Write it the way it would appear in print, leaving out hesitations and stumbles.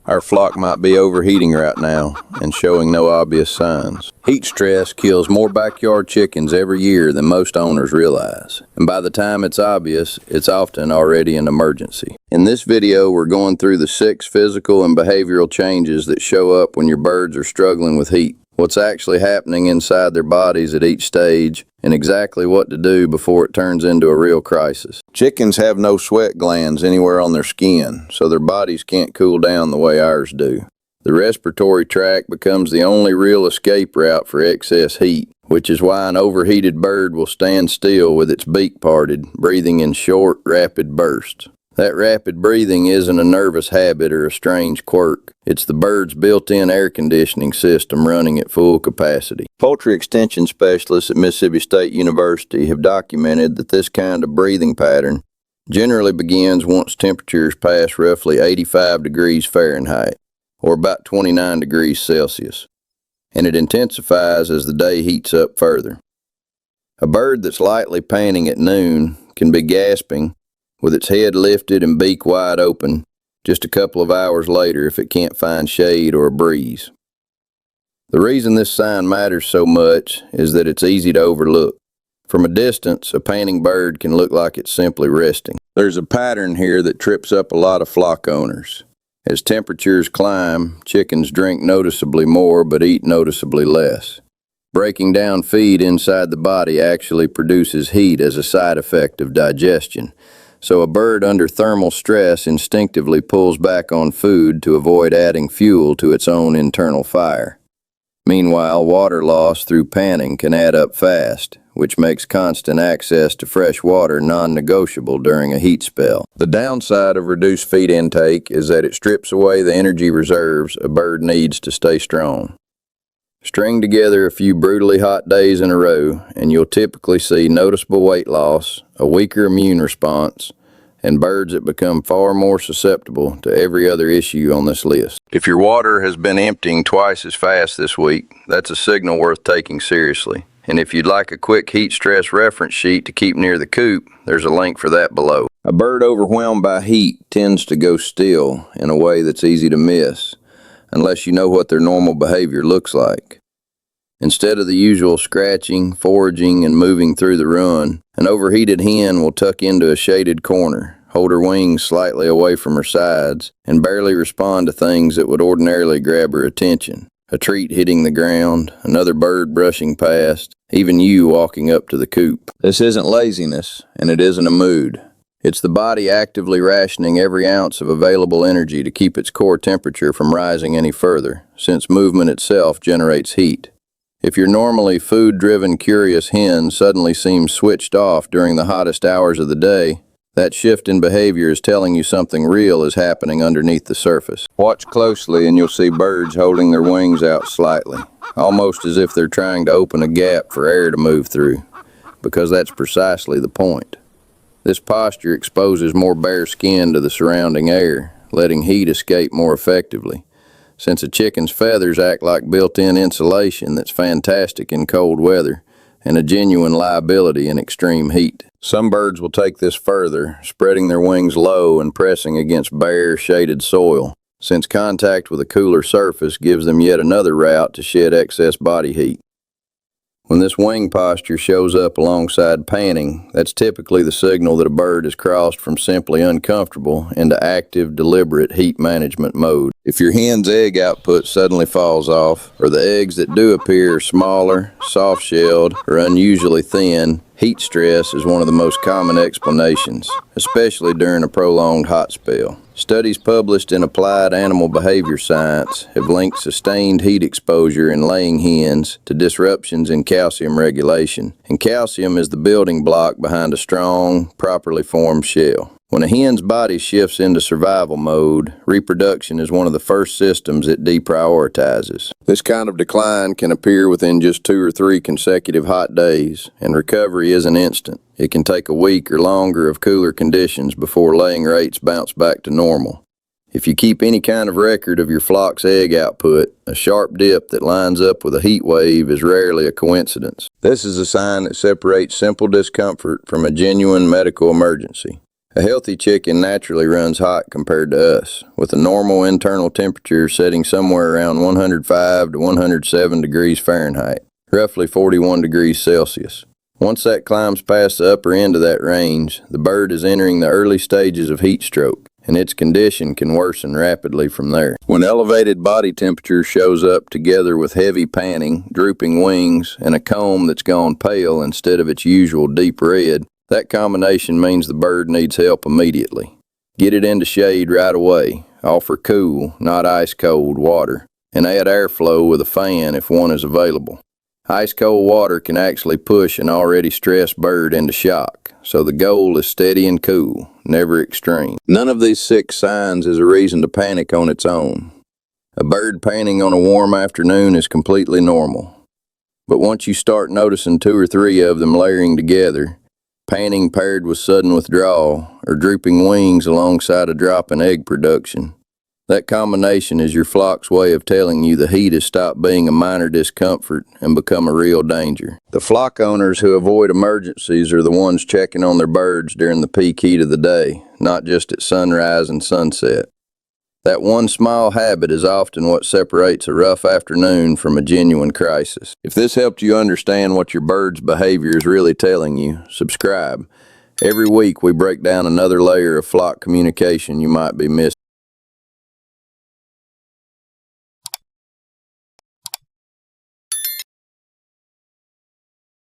Our flock might be overheating right now and showing no obvious signs. Heat stress kills more backyard chickens every year than most owners realize. And by the time it's obvious, it's often already an emergency. In this video, we're going through the 6 physical and behavioral changes that show up when your birds are struggling with heat, what's actually happening inside their bodies at each stage, and exactly what to do before it turns into a real crisis. Chickens have no sweat glands anywhere on their skin, so their bodies can't cool down the way ours do. The respiratory tract becomes the only real escape route for excess heat, which is why an overheated bird will stand still with its beak parted, breathing in short, rapid bursts. That rapid breathing isn't a nervous habit or a strange quirk. It's the bird's built-in air conditioning system running at full capacity. Poultry extension specialists at Mississippi State University have documented that this kind of breathing pattern generally begins once temperatures pass roughly 85 degrees Fahrenheit, or about 29 degrees Celsius, and it intensifies as the day heats up further. A bird that's lightly panting at noon can be gasping with its head lifted and beak wide open just a couple of hours later if it can't find shade or a breeze. The reason this sign matters so much is that it's easy to overlook. From a distance, a panting bird can look like it's simply resting. There's a pattern here that trips up a lot of flock owners. As temperatures climb, chickens drink noticeably more but eat noticeably less. Breaking down feed inside the body actually produces heat as a side effect of digestion. So a bird under thermal stress instinctively pulls back on food to avoid adding fuel to its own internal fire. Meanwhile, water loss through panting can add up fast, which makes constant access to fresh water non-negotiable during a heat spell. The downside of reduced feed intake is that it strips away the energy reserves a bird needs to stay strong. String together a few brutally hot days in a row, and you'll typically see noticeable weight loss, a weaker immune response, and birds that become far more susceptible to every other issue on this list. If your water has been emptying twice as fast this week, that's a signal worth taking seriously. And if you'd like a quick heat stress reference sheet to keep near the coop, there's a link for that below. A bird overwhelmed by heat tends to go still in a way that's easy to miss, unless you know what their normal behavior looks like. Instead of the usual scratching, foraging, and moving through the run, an overheated hen will tuck into a shaded corner, hold her wings slightly away from her sides, and barely respond to things that would ordinarily grab her attention. A treat hitting the ground, another bird brushing past, even you walking up to the coop. This isn't laziness, and it isn't a mood. It's the body actively rationing every ounce of available energy to keep its core temperature from rising any further, since movement itself generates heat. If your normally food-driven, curious hen suddenly seems switched off during the hottest hours of the day, that shift in behavior is telling you something real is happening underneath the surface. Watch closely and you'll see birds holding their wings out slightly, almost as if they're trying to open a gap for air to move through, because that's precisely the point. This posture exposes more bare skin to the surrounding air, letting heat escape more effectively. Since a chicken's feathers act like built-in insulation that's fantastic in cold weather and a genuine liability in extreme heat. Some birds will take this further, spreading their wings low and pressing against bare, shaded soil, since contact with a cooler surface gives them yet another route to shed excess body heat. When this wing posture shows up alongside panting, that's typically the signal that a bird has crossed from simply uncomfortable into active, deliberate heat management mode. If your hen's egg output suddenly falls off, or the eggs that do appear are smaller, soft-shelled, or unusually thin, heat stress is one of the most common explanations, especially during a prolonged hot spell. Studies published in Applied Animal Behavior Science have linked sustained heat exposure in laying hens to disruptions in calcium regulation, and calcium is the building block behind a strong, properly formed shell. When a hen's body shifts into survival mode, reproduction is one of the first systems it deprioritizes. This kind of decline can appear within just 2 or 3 consecutive hot days, and recovery isn't instant. It can take a week or longer of cooler conditions before laying rates bounce back to normal. If you keep any kind of record of your flock's egg output, a sharp dip that lines up with a heat wave is rarely a coincidence. This is a sign that separates simple discomfort from a genuine medical emergency. A healthy chicken naturally runs hot compared to us, with a normal internal temperature setting somewhere around 105 to 107 degrees Fahrenheit, roughly 41 degrees Celsius. Once that climbs past the upper end of that range, the bird is entering the early stages of heat stroke, and its condition can worsen rapidly from there. When elevated body temperature shows up together with heavy panting, drooping wings, and a comb that's gone pale instead of its usual deep red, that combination means the bird needs help immediately. Get it into shade right away. Offer cool, not ice-cold, water, and add airflow with a fan if one is available. Ice-cold water can actually push an already stressed bird into shock, so the goal is steady and cool, never extreme. None of these 6 signs is a reason to panic on its own. A bird panting on a warm afternoon is completely normal. But once you start noticing 2 or 3 of them layering together, panting paired with sudden withdrawal, or drooping wings alongside a drop in egg production, that combination is your flock's way of telling you the heat has stopped being a minor discomfort and become a real danger. The flock owners who avoid emergencies are the ones checking on their birds during the peak heat of the day, not just at sunrise and sunset. That one small habit is often what separates a rough afternoon from a genuine crisis. If this helped you understand what your bird's behavior is really telling you, subscribe. Every week we break down another layer of flock communication you might be missing.